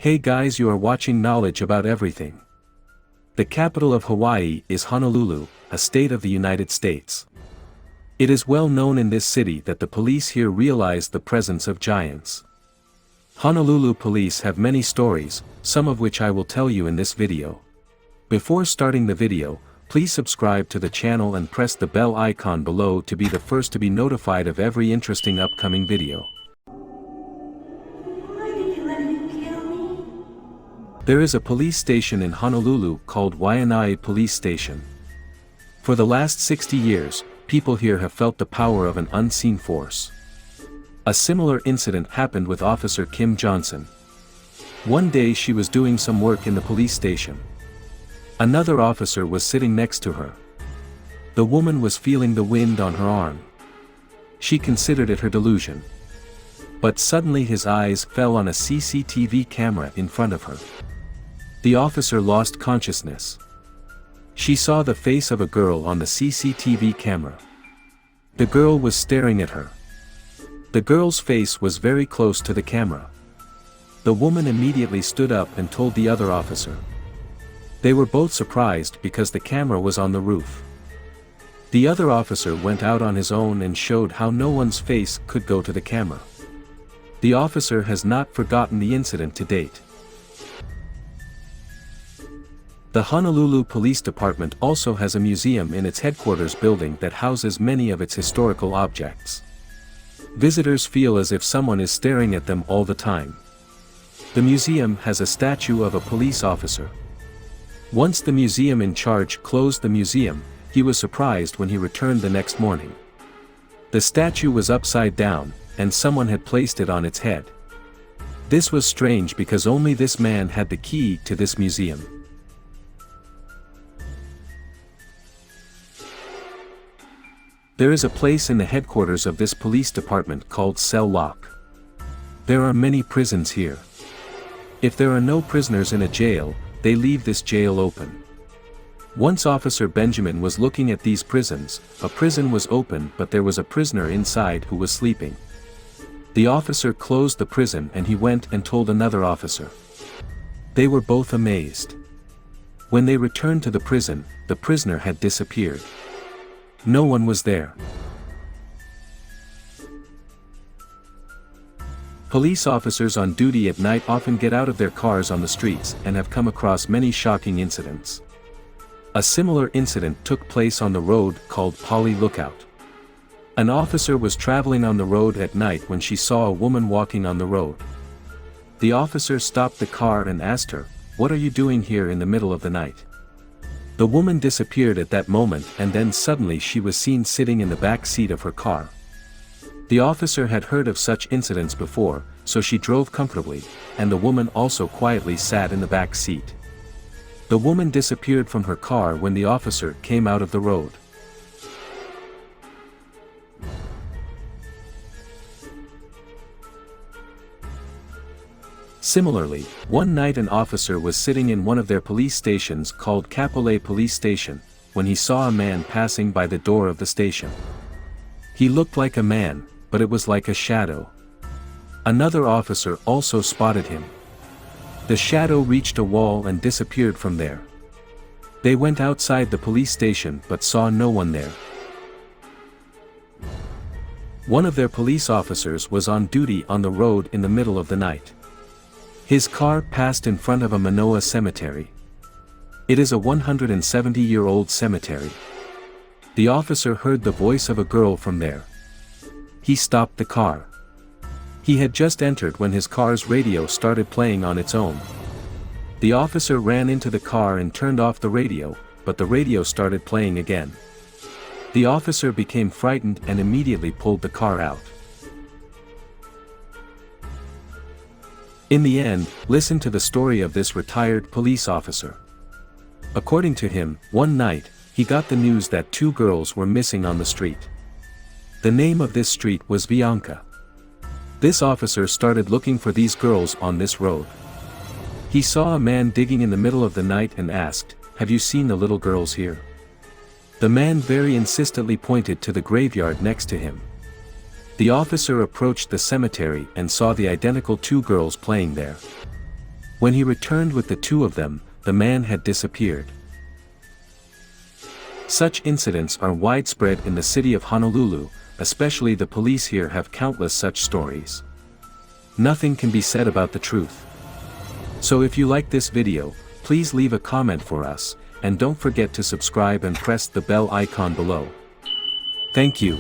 Hey guys, you are watching Knowledge About Everything. The capital of Hawaii is Honolulu, a state of the United States. It is well known in this city that the police here realized the presence of giants. Honolulu police have many stories, some of which I will tell you in this video. Before starting the video, please subscribe to the channel and press the bell icon below to be the first to be notified of every interesting upcoming video. There is a police station in Honolulu called Waianae Police Station. For the last 60 years, people here have felt the power of an unseen force. A similar incident happened with Officer Kim Johnson. One day she was doing some work in the police station. Another officer was sitting next to her. The woman was feeling the wind on her arm. She considered it her delusion. But suddenly his eyes fell on a CCTV camera in front of her. The officer lost consciousness. She saw the face of a girl on the CCTV camera. The girl was staring at her. The girl's face was very close to the camera. The woman immediately stood up and told the other officer. They were both surprised because the camera was on the roof. The other officer went out on his own and showed how no one's face could go to the camera. The officer has not forgotten the incident to date. The Honolulu Police Department also has a museum in its headquarters building that houses many of its historical objects. Visitors feel as if someone is staring at them all the time. The museum has a statue of a police officer. Once the museum in charge closed the museum, he was surprised when he returned the next morning. The statue was upside down, and someone had placed it on its head. This was strange because only this man had the key to this museum. There is a place in the headquarters of this police department called Cell Lock. There are many prisons here. If there are no prisoners in a jail, they leave this jail open. Once Officer Benjamin was looking at these prisons, a prison was open but there was a prisoner inside who was sleeping. The officer closed the prison and he went and told another officer. They were both amazed. When they returned to the prisoner had disappeared. No one was there. Police officers on duty at night often get out of their cars on the streets and have come across many shocking incidents. A similar incident took place on the road called Polly Lookout. An officer was traveling on the road at night when she saw a woman walking on the road. The officer stopped the car and asked her, "What are you doing here in the middle of the night?" The woman disappeared at that moment and then suddenly she was seen sitting in the back seat of her car. The officer had heard of such incidents before, so she drove comfortably, and the woman also quietly sat in the back seat. The woman disappeared from her car when the officer came out of the road. Similarly, one night an officer was sitting in one of their police stations called Kapolei Police Station, when he saw a man passing by the door of the station. He looked like a man, but it was like a shadow. Another officer also spotted him. The shadow reached a wall and disappeared from there. They went outside the police station but saw no one there. One of their police officers was on duty on the road in the middle of the night. His car passed in front of a Manoa cemetery. It is a 170-year-old cemetery. The officer heard the voice of a girl from there. He stopped the car. He had just entered when his car's radio started playing on its own. The officer ran into the car and turned off the radio, but the radio started playing again. The officer became frightened and immediately pulled the car out. In the end, listen to the story of this retired police officer. According to him, one night, he got the news that two girls were missing on the street. The name of this street was Bianca. This officer started looking for these girls on this road. He saw a man digging in the middle of the night and asked, "Have you seen the little girls here?" The man very insistently pointed to the graveyard next to him. The officer approached the cemetery and saw the identical two girls playing there. When he returned with the two of them, the man had disappeared. Such incidents are widespread in the city of Honolulu, especially the police here have countless such stories. Nothing can be said about the truth. So if you like this video, please leave a comment for us, and don't forget to subscribe and press the bell icon below. Thank you.